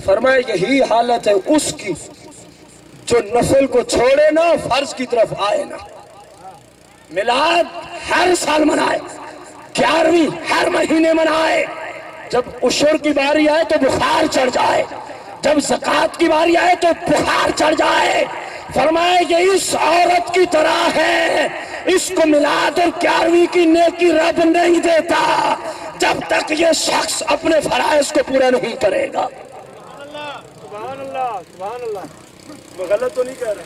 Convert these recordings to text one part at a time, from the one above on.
فرمایا یہی حالت ہے اس کی جو نفل کو چھوڑے نا، فرض کی طرف آئے نا۔ میلاد ہر سال منائے، 11ویں ہر مہینے منائے، جب عشر کی باری آئے تو بخار چڑھ جائے، جب زکوٰۃ کی باری آئے تو بخار چڑھ جائے۔ فرمایا یہ اس عورت کی طرح ہے، اس کو میلاد اور 11ویں کی نیکی رب نہیں دیتا جب تک یہ شخص اپنے فرائض کو پورا نہیں کرے گا۔ سبحان اللہ سبحان اللہ، وہ غلط تو نہیں کہہ رہے؟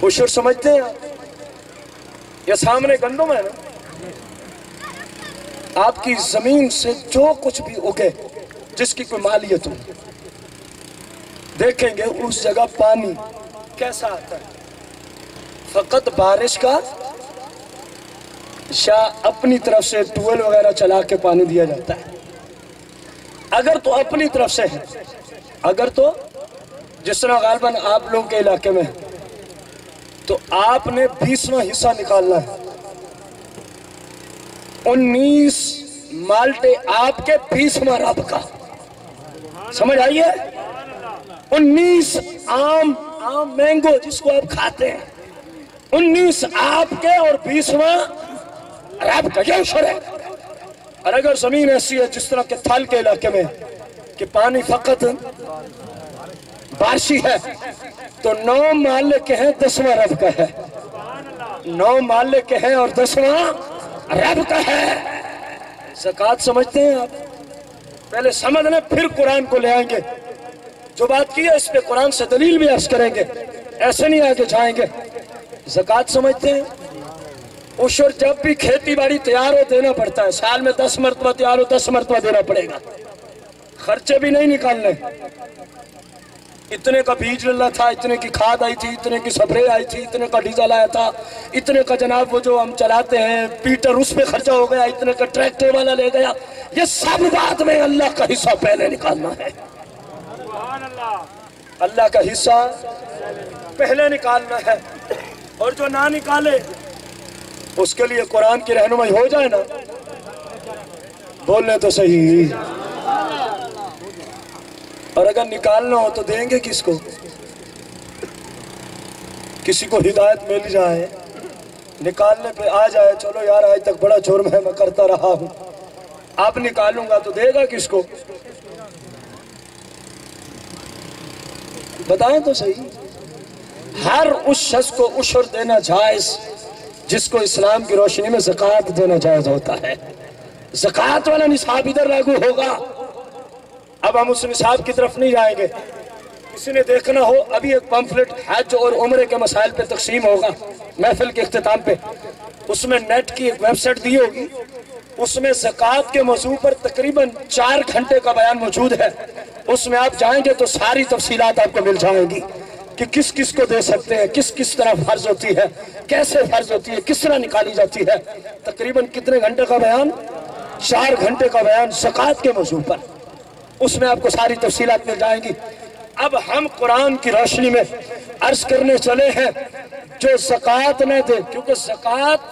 عشر سمجھتے ہیں آپ؟ یہ سامنے گندم ہے نا، آپ کی زمین سے جو کچھ بھی اگے جس کی کوئی مالیت ہو، دیکھیں گے اس جگہ پانی کیسا آتا ہے، فقط بارش کا یا اپنی طرف سے ٹویل وغیرہ چلا کے پانی دیا جاتا ہے؟ اگر تو اپنی طرف سے ہے، اگر تو جس طرح غالباً آپ لوگوں کے علاقے میں تو آپ نے 20واں حصہ نکالنا ہے، 19 مالٹے آپ کے 20واں رب کا، سمجھ آئیے؟ 19 آم مینگو جس کو آپ کھاتے ہیں، 19 آپ کے اور 20واں رب کا، یہ عشر ہے۔ اور اگر زمین ایسی ہے جس طرح کے تھل کے علاقے میں کہ پانی فقط بارشی ہے تو 9 محلے کے ہیں، 10واں رب کا ہے، 9 محلے کے ہیں اور 10واں رب کا ہے۔ زکوٰۃ سمجھتے ہیں آپ؟ پہلے سمجھ لیں پھر قرآن کو لے آئیں گے، جو بات کی ہے اس پہ قرآن سے دلیل بھی عرض کریں گے، ایسے نہیں آگے جائیں گے۔ زکوٰۃ سمجھتے ہیں؟ عشر جب بھی کھیتی باڑی تیار ہو دینا پڑتا ہے، سال میں 10 مرتبہ تیار ہو 10 مرتبہ دینا پڑے گا، خرچے بھی نہیں نکالنے۔ اتنے کا بیج ڈلا تھا، اتنے کی کھاد آئی تھی، اتنے کی سپرے آئی تھی، اتنے کا ڈیزل آیا تھا، اتنے کا جناب وہ جو ہم چلاتے ہیں پیٹر اس پہ خرچہ ہو گیا، اتنے کا ٹریکٹر والا لے گیا، یہ سب بعد میں اللہ کا حصہ پہلے نکالنا ہے۔ اللہ کا حصہ پہلے نکالنا ہے، اور جو نہ نکالے اس کے لیے قرآن کی رہنمائی ہو جائے نا، بولنے تو صحیح، اور اگر نکالنا ہو تو دیں گے کس کو؟ کسی کو ہدایت مل جائے، نکالنے پہ آ جائے، چلو یار آج تک بڑا جرم ہے میں کرتا رہا ہوں، اب نکالوں گا تو دے گا کس کو؟ بتائیں تو صحیح۔ ہر اس شخص کو عشر دینا جائز جس کو اسلام کی روشنی میں زکوٰۃ دینا جائز ہوتا ہے۔ زکوٰۃ والا نصاب ادھر لاگو ہوگا۔ اب ہم اس نصاب کی طرف نہیں جائیں گے، کسی نے دیکھنا ہو ابھی ایک پمفلٹ حج اور عمرے کے مسائل پہ تقسیم ہوگا محفل کے اختتام پہ، اس میں نیٹ کی ایک ویب سائٹ دی ہوگی، اس میں زکوٰۃ کے موضوع پر تقریباً 4 گھنٹے کا بیان موجود ہے، اس میں آپ جائیں گے تو ساری تفصیلات آپ کو مل جائیں گی کہ کس کس کو دے سکتے ہیں، کس کس طرح فرض ہوتی ہے، کیسے فرض ہوتی ہے، کس طرح نکالی جاتی ہے۔ تقریباً کتنے گھنٹے کا بیان؟ 4 گھنٹے کا بیان زکوٰۃ کے موضوع پر، اس میں آپ کو ساری تفصیلات مل جائیں گی۔ اب ہم قرآن کی روشنی میں عرض کرنے چلے ہیں جو زکوٰۃ نہ دے، کیونکہ زکوٰۃ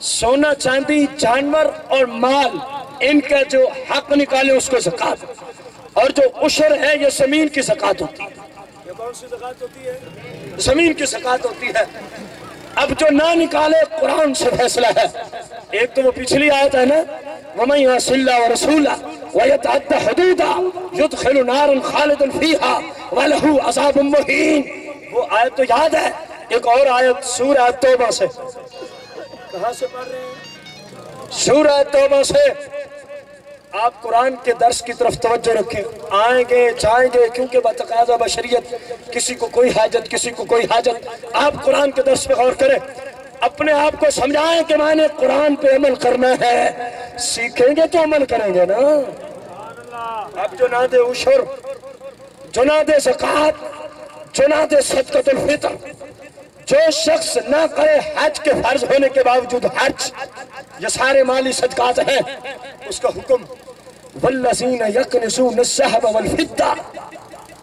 سونا چاندی جانور اور مال ان کا جو حق نکالے اس کو زکوٰۃ، اور جو عشر ہے یہ زمین کی زکوٰۃ ہوتی ہے۔ یہ کون سی زکوٰۃ ہوتی ہے؟ زمین کی زکوٰۃ ہوتی ہے۔ اب جو نہ نکالے قرآن سے فیصلہ ہے۔ ایک تو وہ پچھلی آیت ہے نا، وَمَن يَعْصِ اللَّهَ وَرَسُولَهُ وَيَتَعَدَّ حُدُودَهُ يُدْخِلْ نَارًا خَالِدًا فِيهَا وَلَهُ عَذَابٌ مُّهِينٌ۔ وہ آیت تو یاد ہے۔ ایک اور آیت سورہ توبہ سے، کہاں سے پڑھ رہے ہیں؟ سورہ توبہ سے۔ آپ قرآن کے درس کی طرف توجہ رکھیں، آئیں گے جائیں گے، کیونکہ بتقاضا بشریت کسی کو کوئی حاجت کسی کو کوئی حاجت۔ آپ قرآن کے درس پہ غور کریں، اپنے آپ کو سمجھائیں کہ میں نے قرآن پہ عمل کرنا ہے، سیکھیں گے تو عمل کریں گے نا۔ اب جو نہ دے عشر، جو نہ دے زکوٰۃ، جو نہ دے صدقۃ الفطر، جو شخص نہ کرے حج کے فرض ہونے کے باوجود حج، یہ سارے مالی صدقات ہیں، اس کا حکم والذین یکنزون الذھب والفضہ۔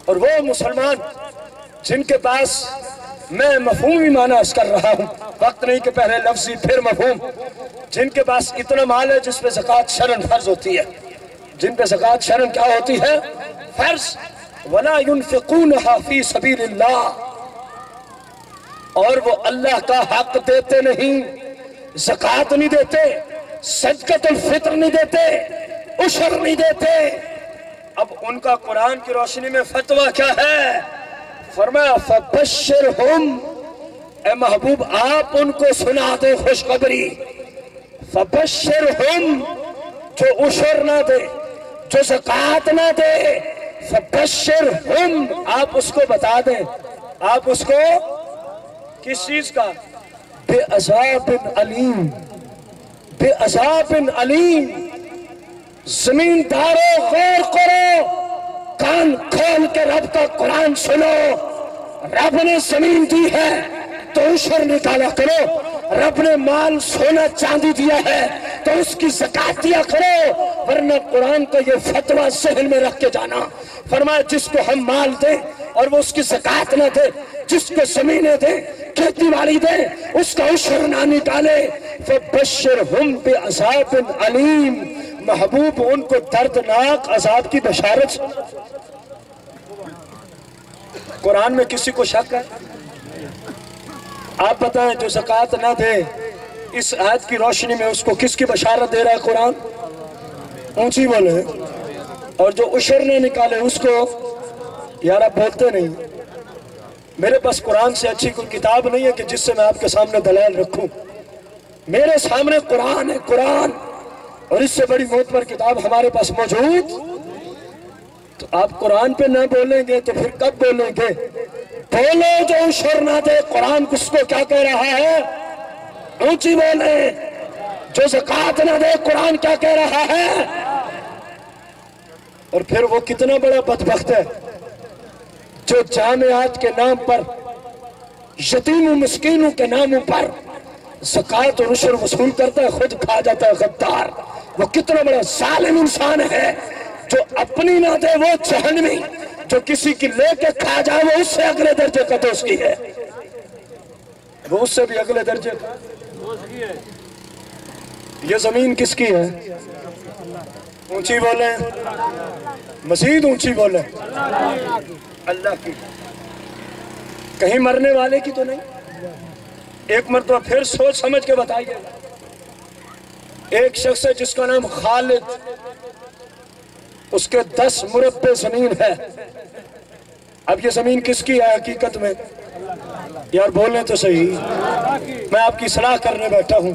اور وہ مسلمان جن کے پاس، میں مفہومی معنی اس کر رہا ہوں، وقت نہیں کہ پہلے لفظی پھر مفہوم، جن کے پاس اتنا مال ہے جس پہ زکوٰۃ شرعاً فرض ہوتی ہے، جن پہ زکوٰۃ شرعاً کیا ہوتی ہے؟ فرض وَلَا يُنْفِقُونَهَا فِي سَبِيلِ اللَّهِ، اور وہ اللہ کا حق دیتے نہیں، زکوٰۃ نہیں دیتے، صدقۃ الفطر نہیں دیتے، عشر نہیں دیتے۔ اب ان کا قرآن کی روشنی میں فتویٰ کیا ہے؟ فرمایا فَبَشِّرْهُمْ، اے محبوب آپ ان کو سنا دیں خوشخبری، فَبَشِّرْهُمْ، جو عشر نہ دے، جو زکوٰۃ نہ دے، فَبَشِّرْهُمْ، آپ اس کو بتا دیں، آپ اس کو کس چیز کا؟ بِعَذَابٍ علیم، بِعَذَابٍ علیم۔ زمین دارو غور کرو، کان کھول کے رب کا قرآن سنو۔ رب نے زمین دی ہے تو عشر نکالا کرو، رب نے مال سونا چاندی دیا ہے تو اس کی زکوٰۃ دیا کرو، ورنہ قرآن کا یہ فتویٰ ذہن میں رکھ کے جانا۔ فرمایا جس کو ہم مال دیں اور وہ اس کی زکوٰۃ نہ دے، جس کو زمینیں دیں، کھیتی باڑی دیں، اس کا عشر نہ نکالے، فَبَشِّرْهُمْ بِعَذَابٍ علیم، محبوب ان کو دردناک عذاب کی بشارت۔ قرآن میں کسی کو شک ہے؟ آپ بتائیں جو زکوٰۃ نہ دے، اس آیت کی روشنی میں اس کو کس کی بشارت دے رہا ہے قرآن؟ اونچی بولے۔ اور جو عشر نہ نکالے اس کو، یار آپ بولتے نہیں۔ میرے پاس قرآن سے اچھی کوئی کتاب نہیں ہے کہ جس سے میں آپ کے سامنے دلائل رکھوں۔ میرے سامنے قرآن ہے، قرآن، اور اس سے بڑی معتبر کتاب ہمارے پاس موجود۔ تو آپ قرآن پہ نہ بولیں گے تو پھر کب بولیں گے؟ بولو جو عشر نہ دے، قرآن کس کو کیا کہہ رہا ہے؟ اونچی بولیں۔ جو زکوٰۃ نہ دے، قرآن کیا کہہ رہا ہے؟ اور پھر وہ کتنا بڑا بدبخت ہے جو جامعات کے نام پر، یتیم و مسکینوں کے ناموں پر زکوٰۃ اور عشر وصول کرتا ہے، خود کھا جاتا ہے غدار۔ وہ کتنا بڑا ظالم انسان ہے جو اپنی نہ دے وہ جہنمی، جو کسی کی لے کے کھا جائے وہ اس سے اگلے درجے کا دوستی ہے، وہ اس سے بھی اگلے درجے کا۔ یہ زمین کس کی ہے؟ اونچی بولیں، مزید اونچی بولیں۔ اللہ کی۔ کہیں مرنے والے کی تو نہیں؟ ایک مرتبہ پھر سوچ سمجھ کے بتائیے۔ ایک شخص ہے جس کا نام خالد، اس کے 10 مربع زمین ہے۔ اب یہ زمین کس کی ہے حقیقت میں؟ یار بولیں تو صحیح۔ میں آپ کی اصلاح کرنے بیٹھا ہوں،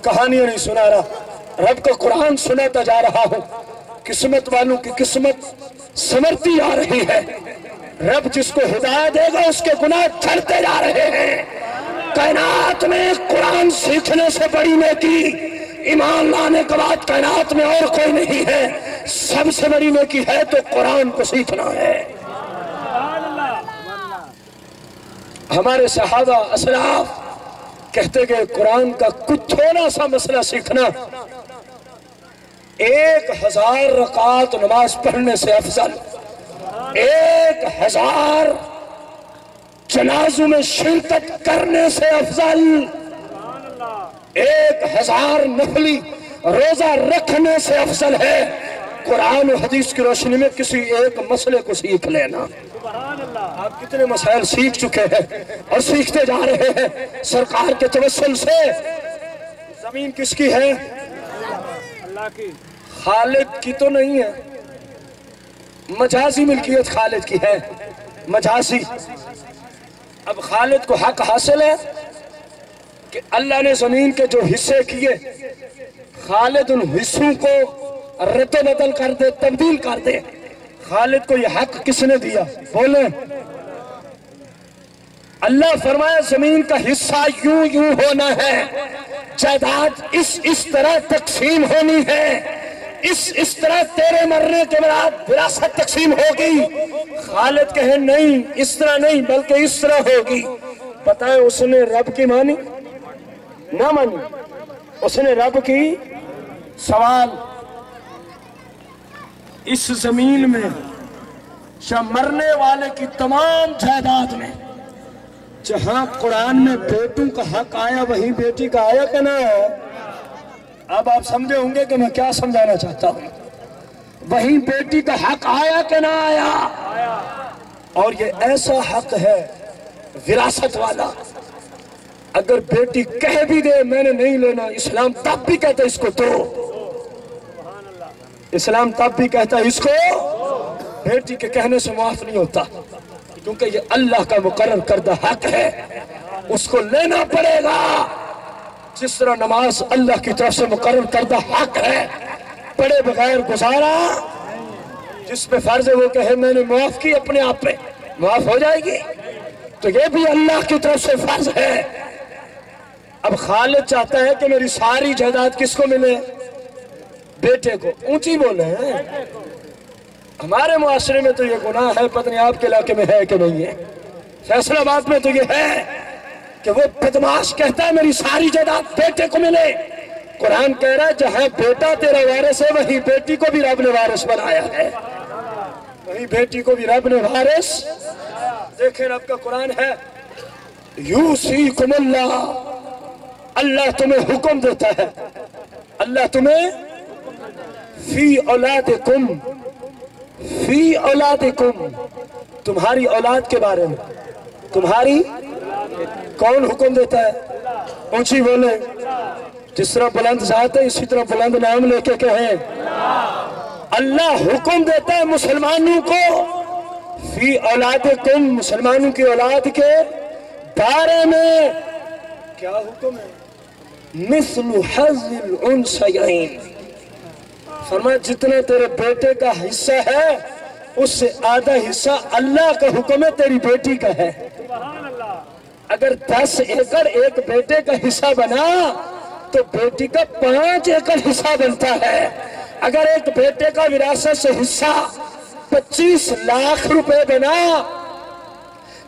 کہانیاں نہیں سنا رہا، رب کا قرآن سناتا جا رہا ہوں۔ قسمت والوں کی قسمت سمرتی آ رہی ہے، رب جس کو ہدایت دے گا اس کے گناہ جھڑتے جا رہے ہیں۔ کائنات میں قرآن سیکھنے سے بڑی نیکی ایمان لانے کے بعد کائنات میں اور کوئی نہیں ہے۔ سب سے بڑی نیکی ہے تو قرآن کو سیکھنا ہے۔ ہمارے صحابہ اسلاف کہتے کہ قرآن کا کچھ تھوڑا سا مسئلہ سیکھنا 1000 رکعت نماز پڑھنے سے افضل، 1000 جنازوں میں شرکت کرنے سے افضل، 1000 نفلی روزہ رکھنے سے افضل ہے قرآن و حدیث کی روشنی میں کسی ایک مسئلے کو سیکھ لینا۔ آپ کتنے مسائل سیکھ چکے ہیں اور سیکھتے جا رہے ہیں سرکار کے توسل سے۔ زمین کس کی ہے؟ اللہ کی۔ خالد کی تو نہیں ہے، مجازی ملکیت خالد کی ہے، مجازی۔ اب خالد کو حق حاصل ہے کہ اللہ نے زمین کے جو حصے کیے، خالد ان حصوں کو رد و بدل کر دے، تبدیل کر دے۔ خالد کو یہ حق کس نے دیا؟ بولیں۔ اللہ فرمایا زمین کا حصہ یوں یوں ہونا ہے، جائیداد اس طرح تقسیم ہونی ہے، اس طرح تیرے مرنے کے بعد وراثت تقسیم ہوگی۔ خالد کہے نہیں، اس طرح نہیں بلکہ اس طرح ہوگی۔ بتائیں اس نے رب کی مانی؟ نہ مانی۔ اس نے رب کی سوال، اس زمین میں مرنے والے کی تمام جائیداد میں جہاں قرآن میں بیٹوں کا حق آیا وہیں بیٹی کا آیا کہ نہ؟ اب آپ سمجھے ہوں گے کہ میں کیا سمجھانا چاہتا ہوں۔ وہیں بیٹی کا حق آیا کہ نہ آیا؟ اور یہ ایسا حق ہے وراثت والا، اگر بیٹی کہہ بھی دے میں نے نہیں لینا، اسلام تب بھی کہتا ہے اس کو دو، اسلام تب بھی کہتا ہے اس کو، بیٹی کے کہنے سے معاف نہیں ہوتا، کیونکہ یہ اللہ کا مقرر کردہ حق ہے، اس کو لینا پڑے گا۔ جس طرح نماز اللہ کی طرف سے مقرر کردہ حق ہے، پڑھے بغیر گزارا، جس پہ فرض ہے وہ کہے میں نے معاف کی اپنے آپ پہ، معاف ہو جائے گی، تو یہ بھی اللہ کی طرف سے فرض ہے۔ اب خالد چاہتا ہے کہ میری ساری جائیداد کس کو ملے؟ بیٹے کو۔ اونچی بولے ہیں، ہمارے معاشرے میں تو یہ گناہ ہے، پتہ نہیں آپ کے علاقے میں ہے کہ نہیں ہے، فیصل آباد میں تو یہ ہے کہ وہ بدماش کہتا ہے میری ساری جائیداد بیٹے کو ملے۔ قرآن کہہ رہا ہے جہاں بیٹا تیرا وارث ہے وہیں بیٹی کو بھی رب نے وارث بنایا ہے، وہیں بیٹی کو بھی رب نے وارث۔ دیکھیں رب کا قرآن ہے، یوصیکم اللہ، اللہ تمہیں حکم دیتا ہے، اللہ تمہیں فی اولادکم، فی اولادکم، تمہاری اولاد کے بارے میں، تمہاری کون حکم دیتا ہے؟ اونچی بولے، جس طرح بلند ذات ہے اسی طرح بلند نام لے کے کہیں، اللہ حکم دیتا ہے مسلمانوں کو فی اولادکم، مسلمانوں کی اولاد کے بارے میں۔ کیا حکم ہے؟ مثل حظ الانثیین، فرمایا جتنا تیرے بیٹے کا حصہ ہے اس سے آدھا حصہ اللہ کا حکم ہے تیری بیٹی کا ہے۔ اگر 10 ایکڑ ایک بیٹے کا حصہ بنا تو بیٹی کا 5 ایکڑ حصہ بنتا ہے۔ اگر ایک بیٹے کا وراثت سے حصہ 25 لاکھ روپے بنا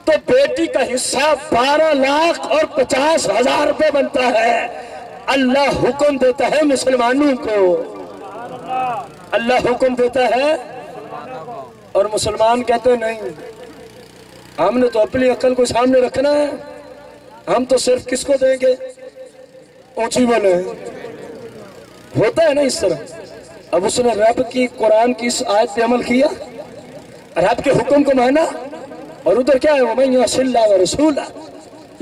تو بیٹی کا حصہ 12 لاکھ اور 50,000 روپے بنتا ہے۔ اللہ حکم دیتا ہے مسلمانوں کو، اللہ حکم دیتا ہے، اور مسلمان کہتے ہیں نہیں، ہم نے تو اپنی عقل کو سامنے رکھنا ہے، ہم تو صرف کس کو دیں گے؟ اونچی بولے، ہوتا ہے نا اس طرح۔ اب اس نے رب کی قرآن کی اس آیت پہ عمل کیا، رب کے حکم کو مانا، اور ادھر کیا ہے وَمَن يَعْصِ اللَّهَ وَرَسُولَهُ،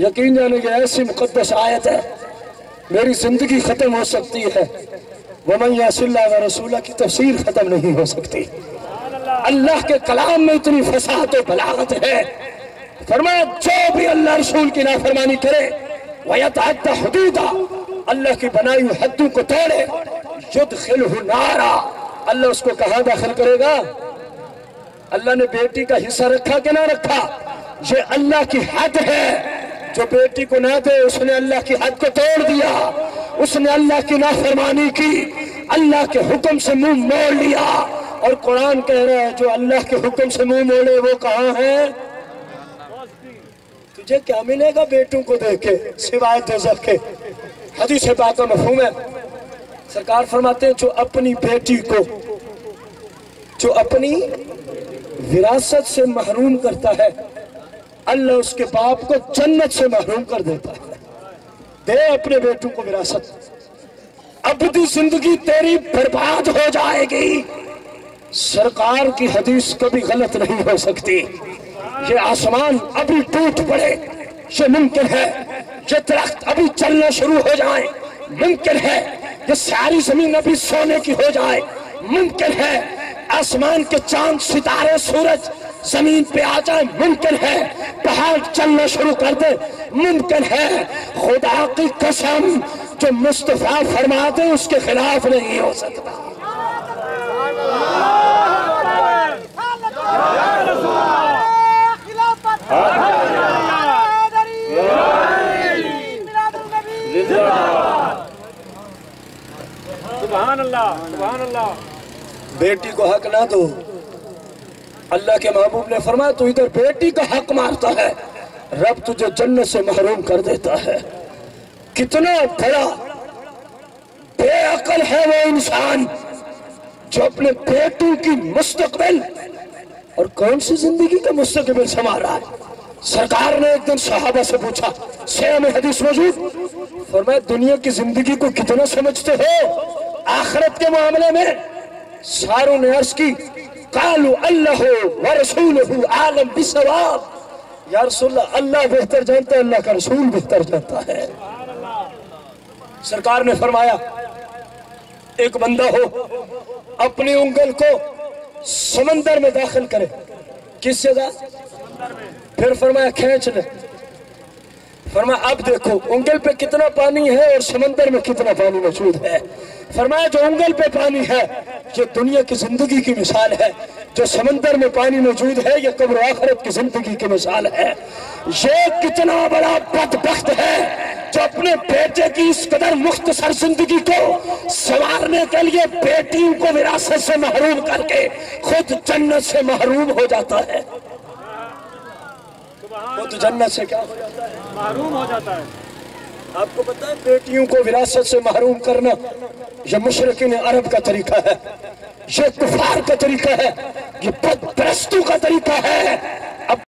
یقین جانے یہ ایسی مقدس آیت ہے میری زندگی ختم ہو سکتی ہے، وَمَن يَعْصِ اللَّهَ وَرَسُولَهُ کی تفسیر ختم نہیں ہو سکتی۔ اللہ کے کلام میں اتنی فصاحت و بلاغت ہے، فرمایا جو بھی اللہ رسول کی نافرمانی کرے وَيَتَعَدَّ حُدُودَهُ، اللہ کی بنائی ہوئی حدوں کو توڑے، يُدْخِلْهُ نَارًا، اللہ اس کو کہاں داخل کرے گا؟ اللہ نے بیٹی کا حصہ رکھا کہ نہ رکھا؟ یہ اللہ کی حد ہے، جو بیٹی کو نہ دے اس نے اللہ کی حد کو توڑ دیا، اس نے اللہ کی نافرمانی کی، اللہ کے حکم سے منہ موڑ لیا۔ اور قرآن کہہ رہا ہے جو اللہ کے حکم سے منہ موڑے وہ کہاں ہے؟ تجھے کیا ملے گا بیٹوں کو دیکھ کے سوائے دوزخ کے؟ حدیث پاک کا مفہوم ہے، سرکار فرماتے ہیں جو اپنی بیٹی کو، جو اپنی وراثت سے محروم کرتا ہے اللہ اس کے باپ کو جنت سے محروم کر دیتا ہے۔ دے اپنے بیٹوں کو وراثت، ابدی زندگی تیری برباد ہو جائے گی۔ سرکار کی حدیث کبھی غلط نہیں ہو سکتی۔ یہ آسمان ابھی ٹوٹ پڑے یہ ممکن ہے، یہ درخت ابھی چلنا شروع ہو جائیں ممکن ہے، یہ ساری زمین ابھی سونے کی ہو جائے ممکن ہے، آسمان کے چاند ستارے سورج زمین پہ آ جائے ممکن ہے، پہاڑ چلنا شروع کر دے ممکن ہے، خدا کی قسم جو مصطفیٰ فرما دے اس کے خلاف نہیں ہو سکتا۔ سبحان اللہ، سبحان اللہ۔ بیٹی کو حق نہ دو، اللہ کے محبوب نے فرمایا تو ادھر بیٹی کا حق مارتا ہے رب تجھے جنت سے محروم کر دیتا ہے۔ کتنا بڑا بے عقل ہے وہ انسان جو اپنے بیٹوں کی مستقبل اور کون سی زندگی کا مستقبل سنوار رہا ہے۔ سرکار نے ایک دن صحابہ سے پوچھا، صحیح میں حدیث موجود، فرمایا دنیا کی زندگی کو کتنا سمجھتے ہو آخرت کے معاملے میں؟ ساروں نے عرض کی قالوا اللہ ورسولہ عالم بالصواب، یا رسول اللہ اللہ بہتر جانتا ہے، اللہ کا رسول بہتر جانتا ہے۔ سرکار نے فرمایا ایک بندہ ہو اپنی انگل کو سمندر میں داخل کرے، کس جگہ؟ پھر فرمایا کھینچ لے، فرمایا اب دیکھو انگل پہ کتنا پانی ہے اور سمندر میں کتنا پانی موجود ہے۔ فرمایا جو انگل پہ پانی ہے یہ دنیا کی زندگی کی مثال ہے، جو سمندر میں پانی موجود ہے یہ قبر و آخرت کی زندگی کی مثال ہے۔ یہ کتنا بڑا بدبخت ہے جو اپنے بیٹے کی اس قدر مختصر زندگی کو سنوارنے کے لیے بیٹیوں کو وراثت سے محروم کر کے خود جنت سے محروم ہو جاتا ہے۔ خود جنت سے کیا ہو جاتا ہے؟ محروم ہو جاتا ہے۔ آپ کو پتہ ہے بیٹیوں کو وراثت سے محروم کرنا یہ مشرکین عرب کا طریقہ ہے، یہ کفار کا طریقہ ہے، یہ بت پرستوں کا طریقہ ہے۔